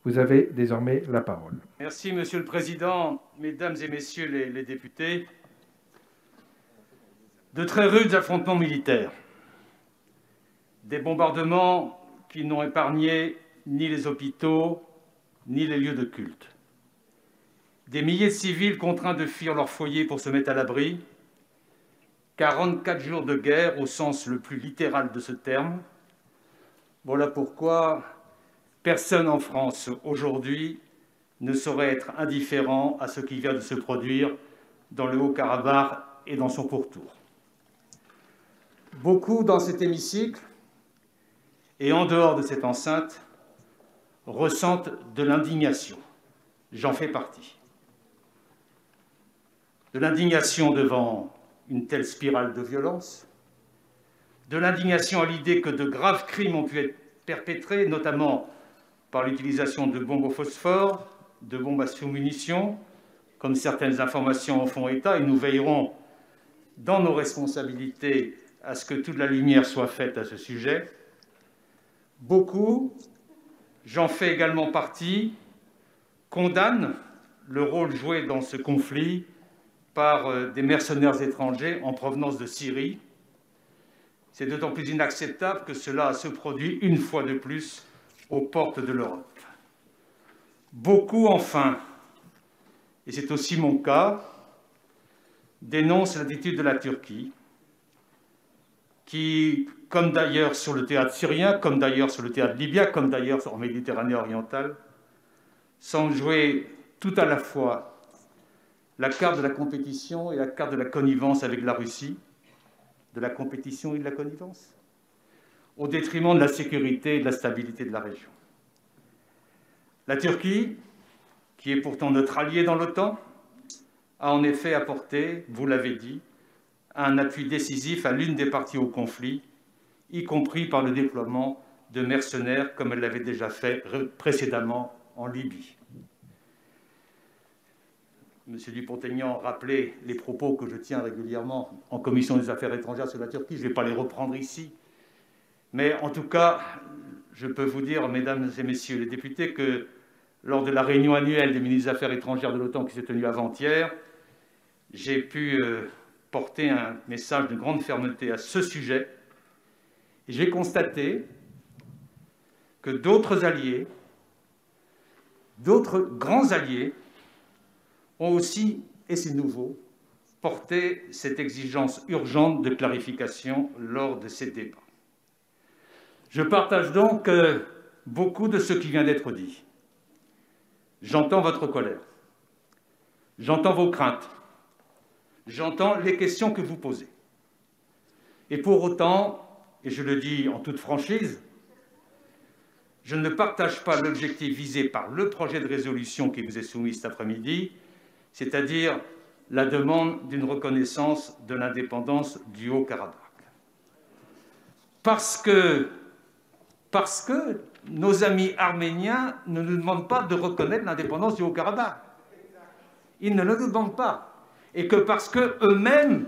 Vous avez désormais la parole. Merci, Monsieur le Président, Mesdames et Messieurs les députés. De très rudes affrontements militaires, des bombardements qui n'ont épargné ni les hôpitaux, ni les lieux de culte. Des milliers de civils contraints de fuir leur foyer pour se mettre à l'abri. 44 jours de guerre au sens le plus littéral de ce terme. Voilà pourquoi personne en France aujourd'hui ne saurait être indifférent à ce qui vient de se produire dans le Haut-Karabakh et dans son pourtour. Beaucoup dans cet hémicycle et en dehors de cette enceinte ressentent de l'indignation. J'en fais partie. De l'indignation devant une telle spirale de violence, de l'indignation à l'idée que de graves crimes ont pu être perpétrés, notamment par l'utilisation de bombes au phosphore, de bombes à sous-munitions, comme certaines informations en font état, et nous veillerons dans nos responsabilités à ce que toute la lumière soit faite à ce sujet. Beaucoup, j'en fais également partie, condamnent le rôle joué dans ce conflit par des mercenaires étrangers en provenance de Syrie. C'est d'autant plus inacceptable que cela se produit une fois de plus aux portes de l'Europe. Beaucoup, enfin, et c'est aussi mon cas, dénoncent l'attitude de la Turquie, qui, comme d'ailleurs sur le théâtre syrien, comme d'ailleurs sur le théâtre libyen, comme d'ailleurs en Méditerranée orientale, semble jouer tout à la fois la carte de la compétition et la carte de la connivence avec la Russie, de la compétition et de la connivence, au détriment de la sécurité et de la stabilité de la région. La Turquie, qui est pourtant notre allié dans l'OTAN, a en effet apporté, vous l'avez dit, un appui décisif à l'une des parties au conflit, y compris par le déploiement de mercenaires, comme elle l'avait déjà fait précédemment en Libye. M. Dupont-Aignan rappelait les propos que je tiens régulièrement en commission des affaires étrangères sur la Turquie. Je ne vais pas les reprendre ici. Mais en tout cas, je peux vous dire, mesdames et messieurs les députés, que lors de la réunion annuelle des ministres des Affaires étrangères de l'OTAN qui s'est tenue avant-hier, j'ai pu porter un message de grande fermeté à ce sujet. Et j'ai constaté que d'autres alliés, d'autres grands alliés, ont aussi, et c'est nouveau, porté cette exigence urgente de clarification lors de ces débats. Je partage donc beaucoup de ce qui vient d'être dit. J'entends votre colère, j'entends vos craintes, j'entends les questions que vous posez. Et pour autant, et je le dis en toute franchise, je ne partage pas l'objectif visé par le projet de résolution qui vous est soumis cet après-midi, c'est-à-dire la demande d'une reconnaissance de l'indépendance du Haut-Karabakh. Parce que nos amis arméniens ne nous demandent pas de reconnaître l'indépendance du Haut-Karabakh. Ils ne le demandent pas. Et que parce qu'eux-mêmes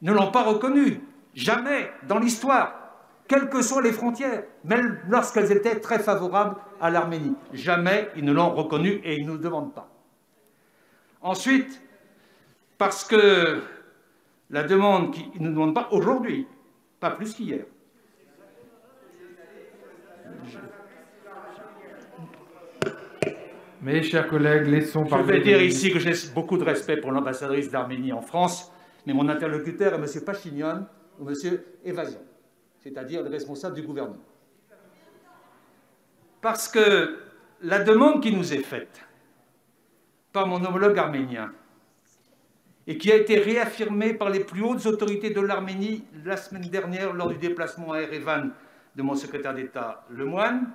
ne l'ont pas reconnu. Jamais dans l'histoire, quelles que soient les frontières, même lorsqu'elles étaient très favorables à l'Arménie. Jamais ils ne l'ont reconnu et ils ne nous le demandent pas. Ensuite, parce que la demande qu'ils ne nous demandent pas aujourd'hui, pas plus qu'hier. Mes chers collègues, laissons parler. Je vais dire ici que j'ai beaucoup de respect pour l'ambassadrice d'Arménie en France, mais mon interlocuteur est M. Pachinian ou M. Evasian, c'est-à-dire le responsable du gouvernement. Parce que la demande qui nous est faite par mon homologue arménien et qui a été réaffirmée par les plus hautes autorités de l'Arménie la semaine dernière lors du déplacement à Erevan de mon secrétaire d'État Lemoine,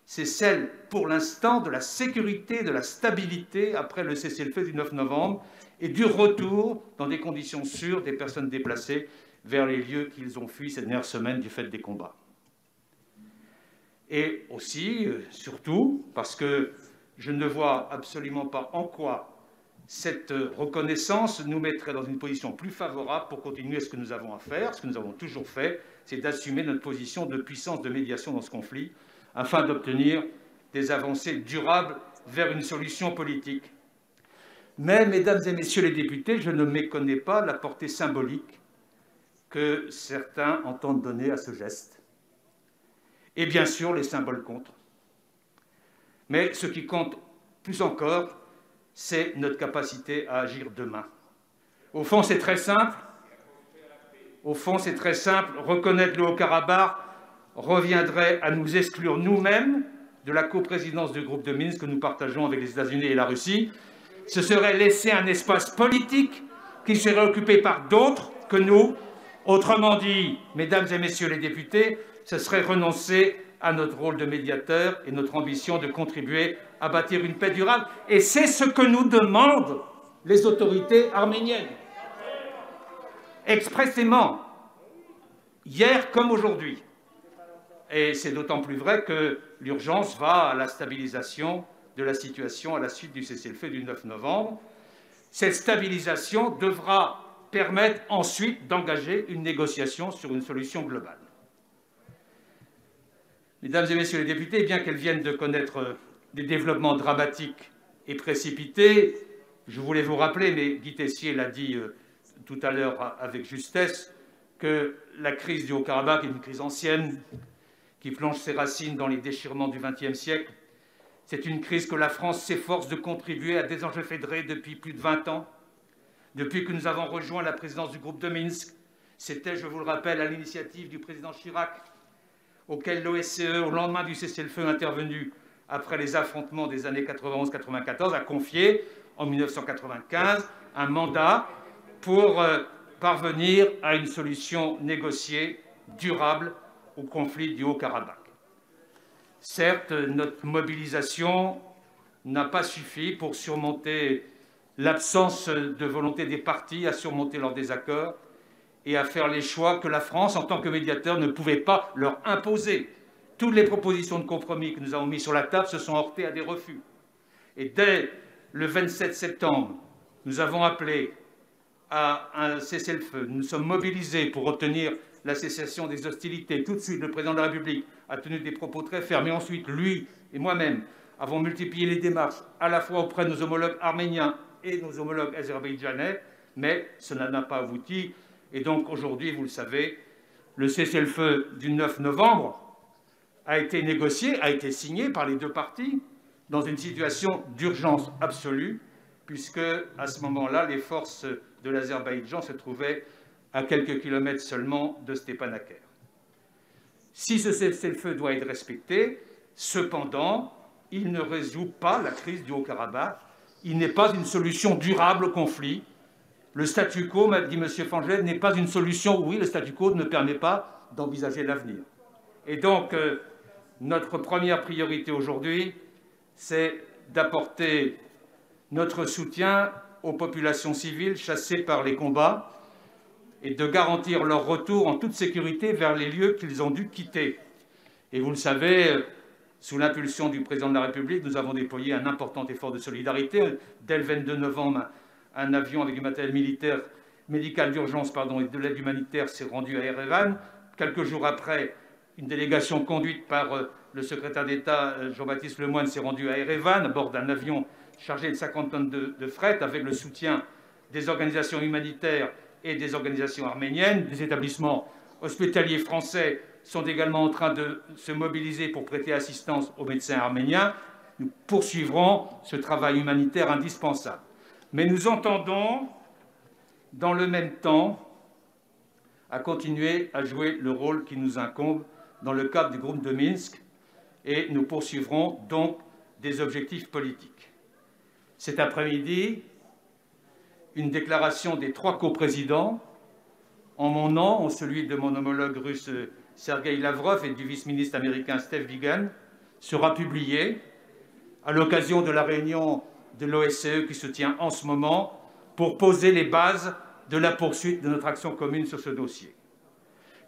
c'est celle, pour l'instant, de la sécurité, de la stabilité après le cessez-le-feu du 9 novembre et du retour, dans des conditions sûres, des personnes déplacées vers les lieux qu'ils ont fuis ces dernières semaines du fait des combats. Et aussi, surtout, parce que je ne vois absolument pas en quoi cette reconnaissance nous mettrait dans une position plus favorable pour continuer ce que nous avons à faire, ce que nous avons toujours fait, c'est d'assumer notre position de puissance de médiation dans ce conflit, afin d'obtenir des avancées durables vers une solution politique. Mais, mesdames et messieurs les députés, je ne méconnais pas la portée symbolique que certains entendent donner à ce geste. Et bien sûr, les symboles comptent. Mais ce qui compte plus encore, c'est notre capacité à agir demain. Au fond, c'est très simple. Reconnaître le Haut-Karabakh reviendrait à nous exclure nous-mêmes de la coprésidence du groupe de Minsk que nous partageons avec les États-Unis et la Russie. Ce serait laisser un espace politique qui serait occupé par d'autres que nous. Autrement dit, mesdames et messieurs les députés, ce serait renoncer à notre rôle de médiateur et notre ambition de contribuer à bâtir une paix durable. Et c'est ce que nous demandent les autorités arméniennes. Expressément, hier comme aujourd'hui. Et c'est d'autant plus vrai que l'urgence va à la stabilisation de la situation à la suite du cessez-le-feu du 9 novembre. Cette stabilisation devra permettre ensuite d'engager une négociation sur une solution globale. Mesdames et messieurs les députés, bien qu'elles viennent de connaître des développements dramatiques et précipités, je voulais vous rappeler, mais Guy Tessier l'a dit tout à l'heure avec justesse, que la crise du Haut-Karabakh est une crise ancienne qui plonge ses racines dans les déchirements du XXe siècle. C'est une crise que la France s'efforce de contribuer à désenchevêtrer depuis plus de 20 ans. Depuis que nous avons rejoint la présidence du groupe de Minsk, c'était, je vous le rappelle, à l'initiative du président Chirac, auquel l'OSCE, au lendemain du cessez-le-feu intervenu après les affrontements des années 91-94, a confié, en 1995, un mandat pour parvenir à une solution négociée, durable, au conflit du Haut-Karabakh. Certes, notre mobilisation n'a pas suffi pour surmonter l'absence de volonté des partis à surmonter leurs désaccords et à faire les choix que la France, en tant que médiateur, ne pouvait pas leur imposer. Toutes les propositions de compromis que nous avons mises sur la table se sont heurtées à des refus. Et dès le 27 septembre, nous avons appelé à un cessez-le-feu. Nous nous sommes mobilisés pour obtenir la cessation des hostilités. Tout de suite, le président de la République a tenu des propos très fermes. Et ensuite, lui et moi-même avons multiplié les démarches, à la fois auprès de nos homologues arméniens et nos homologues azerbaïdjanais, mais cela n'a pas abouti. Et donc, aujourd'hui, vous le savez, le cessez-le-feu du 9 novembre a été négocié, a été signé par les deux parties dans une situation d'urgence absolue, puisque, à ce moment-là, les forces de l'Azerbaïdjan se trouvaient à quelques kilomètres seulement de Stepanakert. Si ce cessez-le-feu doit être respecté, cependant, il ne résout pas la crise du Haut-Karabakh. Il n'est pas une solution durable au conflit. Le statu quo, m'a dit M. Fangel, n'est pas une solution. Oui, le statu quo ne permet pas d'envisager l'avenir. Et donc, notre première priorité aujourd'hui, c'est d'apporter notre soutien aux populations civiles chassées par les combats et de garantir leur retour en toute sécurité vers les lieux qu'ils ont dû quitter. Et vous le savez, sous l'impulsion du président de la République, nous avons déployé un important effort de solidarité. Dès le 22 novembre, un avion avec du matériel militaire, médical d'urgence et de l'aide humanitaire s'est rendu à Erevan. Quelques jours après, une délégation conduite par le secrétaire d'État Jean-Baptiste Lemoyne s'est rendue à Erevan à bord d'un avion chargé de 50 tonnes de fret avec le soutien des organisations humanitaires et des organisations arméniennes. Des établissements hospitaliers français sont également en train de se mobiliser pour prêter assistance aux médecins arméniens. Nous poursuivrons ce travail humanitaire indispensable. Mais nous entendons, dans le même temps, à continuer à jouer le rôle qui nous incombe dans le cadre du groupe de Minsk, et nous poursuivrons donc des objectifs politiques. Cet après-midi, une déclaration des 3 coprésidents, en mon nom, en celui de mon homologue russe Sergueï Lavrov et du vice-ministre américain Steve Biegun, sera publiée à l'occasion de la réunion de l'OSCE qui se tient en ce moment pour poser les bases de la poursuite de notre action commune sur ce dossier.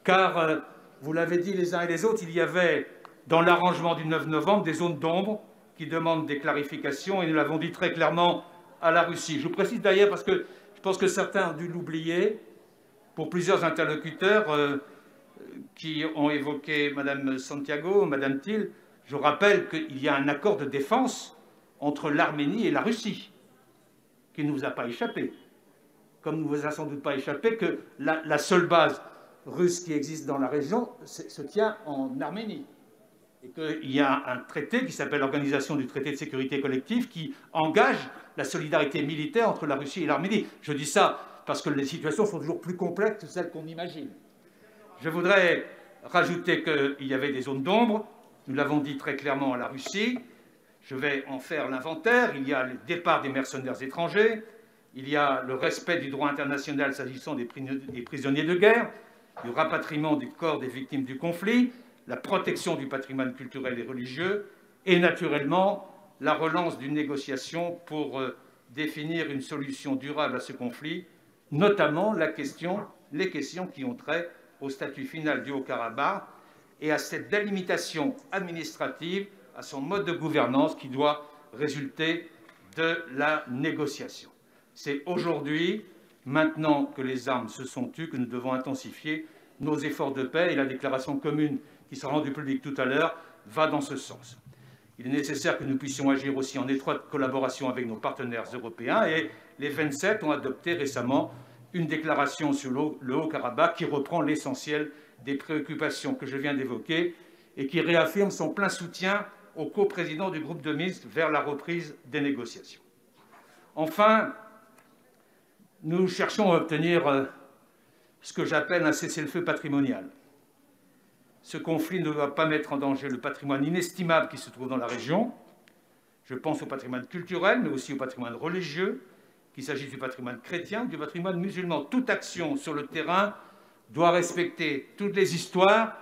Car, vous l'avez dit les uns et les autres, il y avait dans l'arrangement du 9 novembre des zones d'ombre qui demandent des clarifications, et nous l'avons dit très clairement à la Russie. Je vous précise d'ailleurs parce que je pense que certains ont dû l'oublier, pour plusieurs interlocuteurs qui ont évoqué Mme Santiago, Mme Thiel, Je rappelle qu'il y a un accord de défense entre l'Arménie et la Russie, qui ne vous a pas échappé. Comme ne vous a sans doute pas échappé que la seule base russe qui existe dans la région se tient en Arménie. Et qu'il y a un traité qui s'appelle l'Organisation du traité de sécurité collective qui engage la solidarité militaire entre la Russie et l'Arménie. Je dis ça parce que les situations sont toujours plus complexes que celles qu'on imagine. Je voudrais rajouter qu'il y avait des zones d'ombre. Nous l'avons dit très clairement à la Russie. Je vais en faire l'inventaire. Il y a le départ des mercenaires étrangers. Il y a le respect du droit international s'agissant des prisonniers de guerre, du rapatriement du corps des victimes du conflit, la protection du patrimoine culturel et religieux, et naturellement la relance d'une négociation pour définir une solution durable à ce conflit, notamment les questions qui ont trait au statut final du Haut-Karabakh et à cette délimitation administrative, à son mode de gouvernance qui doit résulter de la négociation. C'est aujourd'hui, maintenant que les armes se sont tues, que nous devons intensifier nos efforts de paix, et la déclaration commune qui sera rendue publique tout à l'heure va dans ce sens. Il est nécessaire que nous puissions agir aussi en étroite collaboration avec nos partenaires européens, et les 27 ont adopté récemment une déclaration sur le Haut-Karabakh qui reprend l'essentiel des préoccupations que je viens d'évoquer et qui réaffirme son plein soutien au coprésident du groupe de Minsk vers la reprise des négociations. Enfin, nous cherchons à obtenir ce que j'appelle un cessez-le-feu patrimonial. Ce conflit ne doit pas mettre en danger le patrimoine inestimable qui se trouve dans la région. Je pense au patrimoine culturel, mais aussi au patrimoine religieux, qu'il s'agisse du patrimoine chrétien ou du patrimoine musulman. Toute action sur le terrain doit respecter toutes les histoires,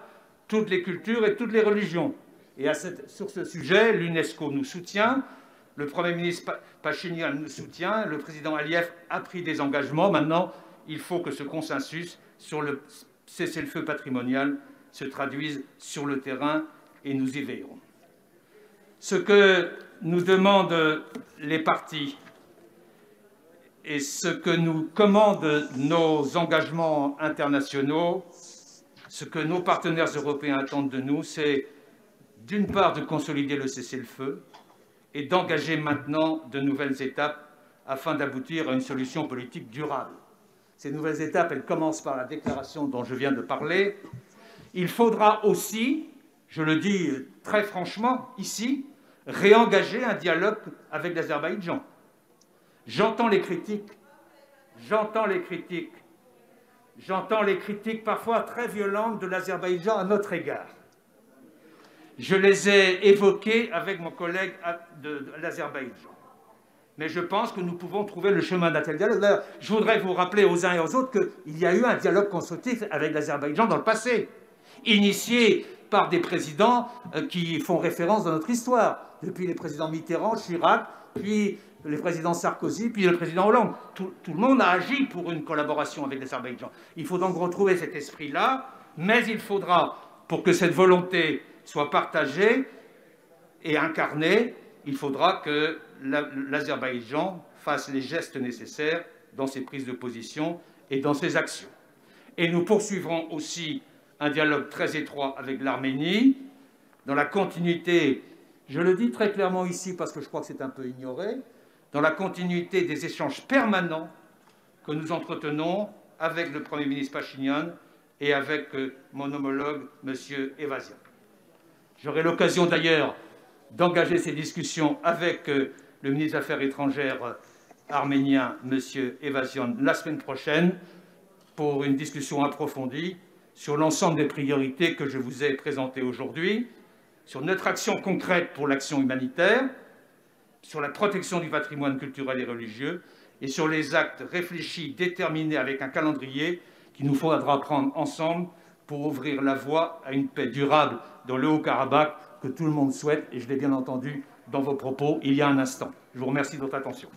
toutes les cultures et toutes les religions. Et sur ce sujet, l'UNESCO nous soutient, le Premier ministre Pachinian nous soutient, le président Aliyev a pris des engagements. Maintenant, il faut que ce consensus sur le cessez-le-feu patrimonial se traduise sur le terrain, et nous y veillerons. Ce que nous demandent les partis et ce que nous commandent nos engagements internationaux, ce que nos partenaires européens attendent de nous, c'est d'une part de consolider le cessez-le-feu et d'engager maintenant de nouvelles étapes afin d'aboutir à une solution politique durable. Ces nouvelles étapes, elles commencent par la déclaration dont je viens de parler. Il faudra aussi, je le dis très franchement ici, réengager un dialogue avec l'Azerbaïdjan. J'entends les critiques parfois très violentes de l'Azerbaïdjan à notre égard. Je les ai évoquées avec mon collègue de l'Azerbaïdjan. Mais je pense que nous pouvons trouver le chemin d'un tel dialogue. D'ailleurs, je voudrais vous rappeler aux uns et aux autres qu'il y a eu un dialogue constructif avec l'Azerbaïdjan dans le passé, initié par des présidents qui font référence dans notre histoire, depuis les présidents Mitterrand, Chirac, puis les présidents Sarkozy, puis le président Hollande. Tout le monde a agi pour une collaboration avec l'Azerbaïdjan. Il faut donc retrouver cet esprit-là, mais il faudra, pour que cette volonté soit partagée et incarnée, il faudra que l'Azerbaïdjan fasse les gestes nécessaires dans ses prises de position et dans ses actions. Et nous poursuivrons aussi un dialogue très étroit avec l'Arménie, dans la continuité, je le dis très clairement ici parce que je crois que c'est un peu ignoré, dans la continuité des échanges permanents que nous entretenons avec le Premier ministre Pachinian et avec mon homologue, M. Evasian. J'aurai l'occasion d'ailleurs d'engager ces discussions avec le ministre des Affaires étrangères arménien, M. Evasian, la semaine prochaine, pour une discussion approfondie sur l'ensemble des priorités que je vous ai présentées aujourd'hui, sur notre action concrète pour l'action humanitaire, sur la protection du patrimoine culturel et religieux, et sur les actes réfléchis, déterminés avec un calendrier qu'il nous faudra prendre ensemble pour ouvrir la voie à une paix durable dans le Haut-Karabakh que tout le monde souhaite, et je l'ai bien entendu dans vos propos il y a un instant. Je vous remercie de votre attention.